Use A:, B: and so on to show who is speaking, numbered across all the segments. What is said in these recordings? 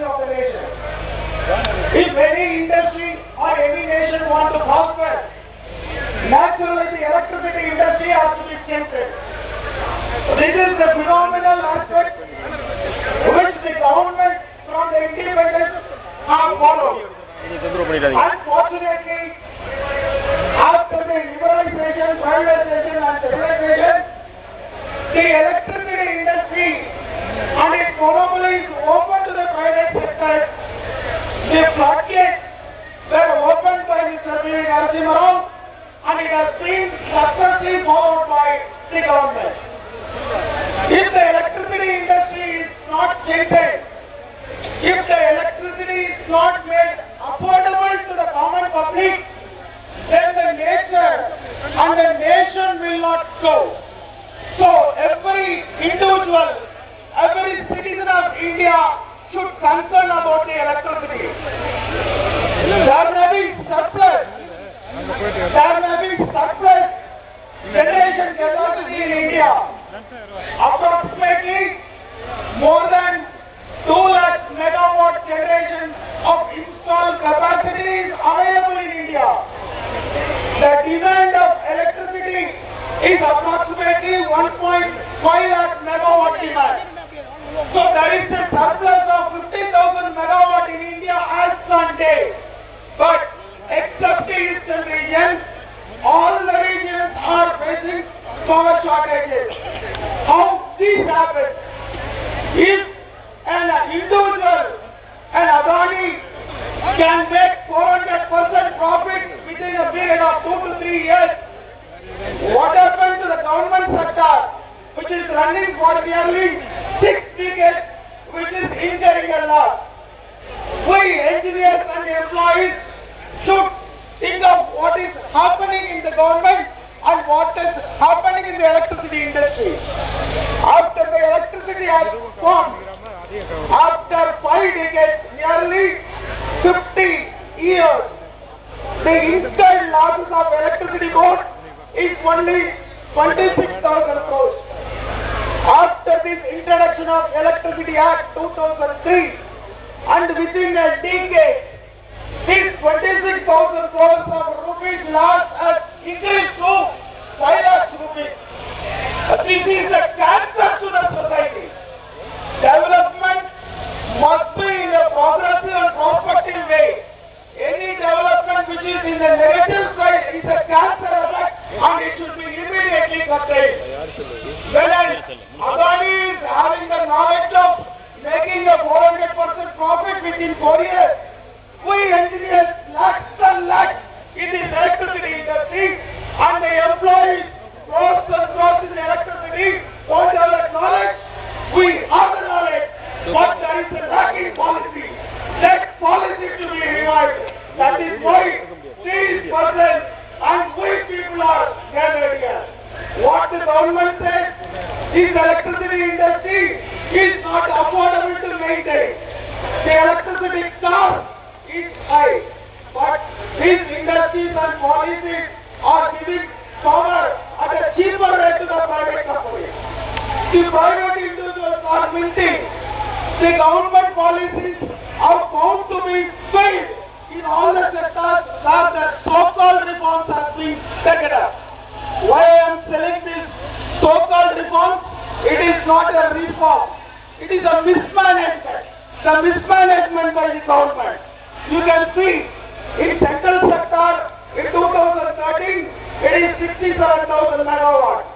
A: economy of the nation. If any industry or any nation want to prosper, naturally the electricity industry has to be strengthened. This is the phenomenal aspect which the government from the independence have followed. Unfortunately, after the liberalization, privatization and privatization, the electricity industry and its monopolies open to the private sector. The floodgates were opened by Mr. V. and it has been successfully followed by the government. If the electricity industry is not strengthened, if the electricity is not made affordable to the common public, then the nature and the nation will not go. So every individual, every citizen of India should concern about the electricity. There may be surplus. There may be surplus generation capacity in India. Approximately more than 2 lakh megawatt generation of installed capacity is available in India. The demand of electricity is approximately 1.5 lakh megawatt demand. So there is a surplus of 50,000 megawatt in India as on date. But except the eastern region, all the regions are facing power shortages. How this happens? If an individual, an Adani, can make 400% profit within a period of 2 to 3 years, what happened to the government sector, which is running for nearly 6 decades, which is incurring a loss? We engineers and employees should think of what is happening in the government and what is happening in the electricity industry. After the electricity has come, after 5 decades, nearly 50 years, the installed losses of electricity board is only 26,000 crores. After this introduction of Electricity Act 2003, and within a decade, this 26,000 crores of rupees loss has increased to 5 lakh rupees. This is a cancer to the society. Development must be in a progressive and prospective way. Any development which is in the negative side is a cancer effect and it should be immediately curtailed. When an Adani is having the knowledge of making a 400% profit within 4 years, we engineers lakhs and lakhs in this electricity industry and the employees crores and crores in electricity don't have that knowledge. We have the knowledge, but there is a lacking policy. That policy to be revived. That is why these persons and we people are gathered here. What the government says, this electricity industry is not affordable to maintain. The electricity cost is high, but these industries and policies are giving power at a cheaper rate to the private companies. The private individuals are minting. The government policies are found to be failed in all the sectors where the so-called reforms have been taken up. Why I am telling this so-called reforms? It is not a reform. It is a mismanagement. The mismanagement by the government. You can see in central sector in 2013 it is 67,000 megawatts.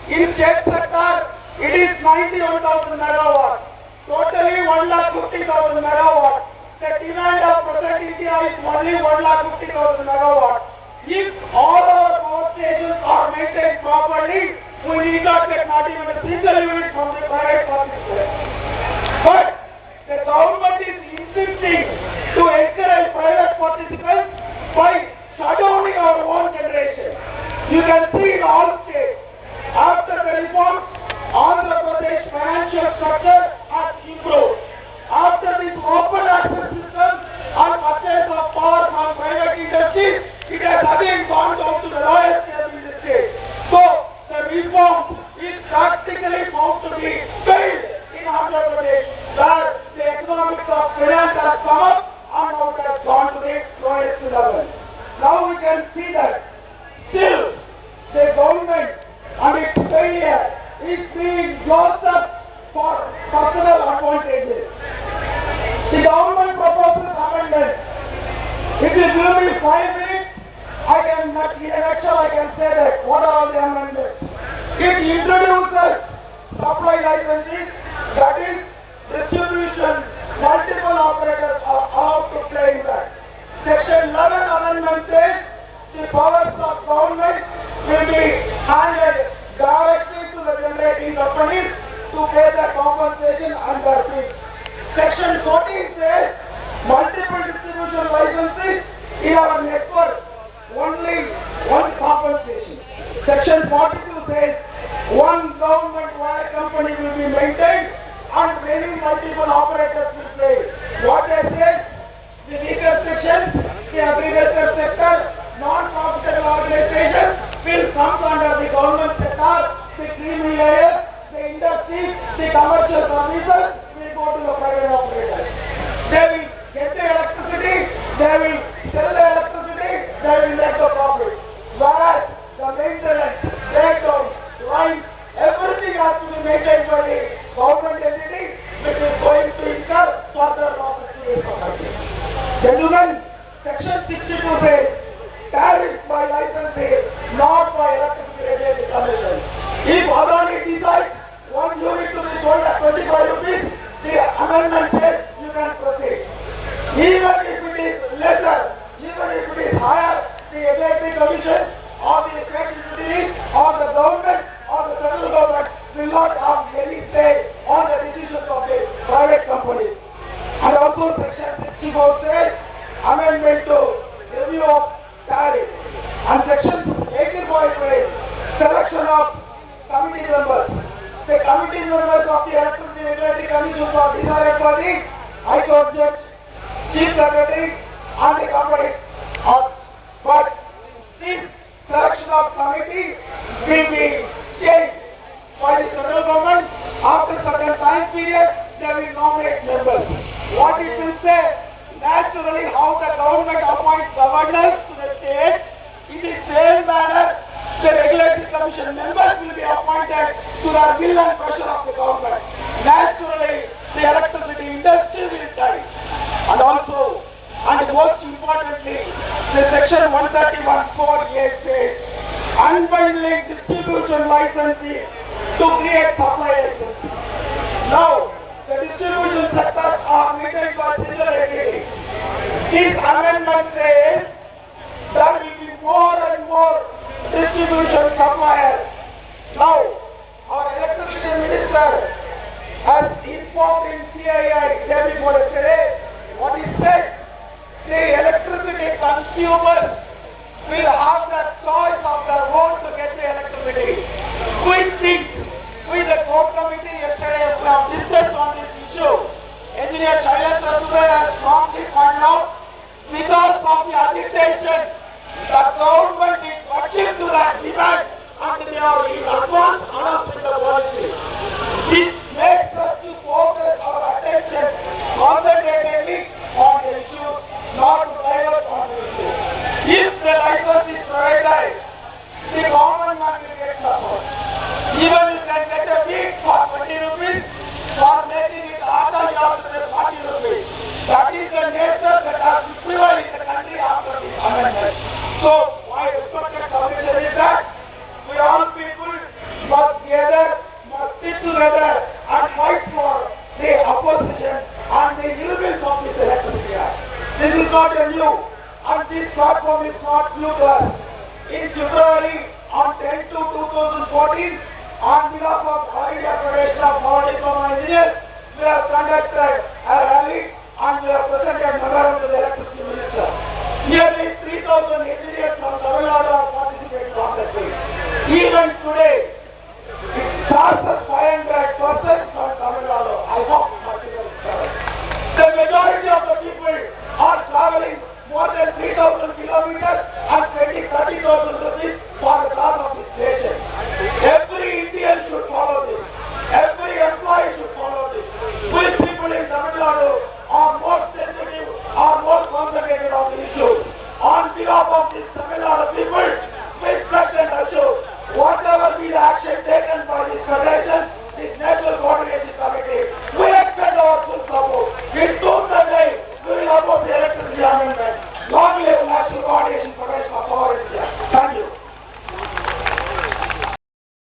A: In state sector it is 91,000 megawatts. Totally 1,50,000 megawatts. The demand of present India is only 1,50,000 megawatts. If all our power stations are maintained properly, we need not get not even a single unit from the private participants. But the government is insisting to encourage private participants by shutdowning our own generation. You can see in all states, after the reform, Andhra Pradesh financial structure has improved. After this open access system and purchase of power from private industries, it has again gone down to the lowest level in the state. So, the reform is practically found to be failed in Andhra Pradesh, where the economics of finance has come up and now it has gone to the lowest level. Now we can see that still the government and its failure is being closed up for personal advantages. The government proposes amendment. If you give me 5 minutes, I can, in a nutshell, I can say that what are all the amendments. It introduces supply licenses, that is distribution, multiple operators are allowed to play in that. Section 11 amendment says the powers of government will be handed directly to the generating companies to pay the compensation and their fees. Section 14 says multiple distribution licenses in our network, only one compensation. Section 42 says one government wire company will be maintained and many multiple operators will play. What I said, the weaker sections, the agriculture sector, non-profitable organizations will come under the government sector, the creamy layers, the industry, the commercial services will go to the private operators. They will get the electricity, they will sell the electricity, they will make the profit. Whereas the maintenance, breakdown, lines, everything has to be maintained by the government entity, which is going to incur further losses to the society. Gentlemen, Section 62 says tariffs by licensee, not by electricity regulatory commission. If Adani decides 1 unit to be sold at 25 rupees, the amendment says you can proceed. Even if it is lesser, even if it is higher, the regulatory commission or the state utilities or the government or the central government will not have any say on the decisions of the private companies. And also Section 64 says amendment to review of tariff. And Section 18.3 selection of committee members. The committee members of the Electricity Regulatory Commission are decided by the High Court Judge, Chief Secretary and the company. But this selection of committee will be changed by the central government. After certain time period, they will nominate members. What it will say, naturally how the government appoints governors to the state, in the same manner, the regulatory commission members will be appointed to the will and pressure of the government. Naturally, the electricity industry will die. And also, and most importantly, the Section 131(4)(a) says unbundling distribution licenses to create supply licenses. Now, the distribution sectors are maintained by single entity. This amendment says there will be more and more distribution suppliers. Now, our electricity minister has informed in CII day before yesterday what he said. The electricity consumers will have the choice of their own to get the electricity. We think, with the core committee yesterday, we have discussed on this issue. Engineer Shailesh has strongly pointed out, because of the agitation, the government is working to that demand and they are in advance announcing the policy. This makes us to focus our attention concentratedly on the issue, not to divert on the issue. If the license is privatized, the government will get support. Even you can get a week for 20 rupees, for making it after you have to pay 40 rupees. That is the nature that has prevailed in the country after this amendment. So, my respected submission is that we all people must gather, must sit together and fight for the opposition and the ills of this electricity act. This is not a new, and this platform is not new to us. In February, on 10/2/2014, on behalf of All India Federation of Power Diploma Engineers, we have conducted a rally and we have presented memorandum to the electricity minister. Nearly 3,000 engineers from Tamil Nadu have participated on that day. Even today, it passes 500 persons from Tamil Nadu. I hope the majority of the people are traveling more than 3,000 kilometers and spending 30,000 rupees for the cause of this nation. Every Indian should follow this. Every employee should follow this. We people in Tamil Nadu are more of this 7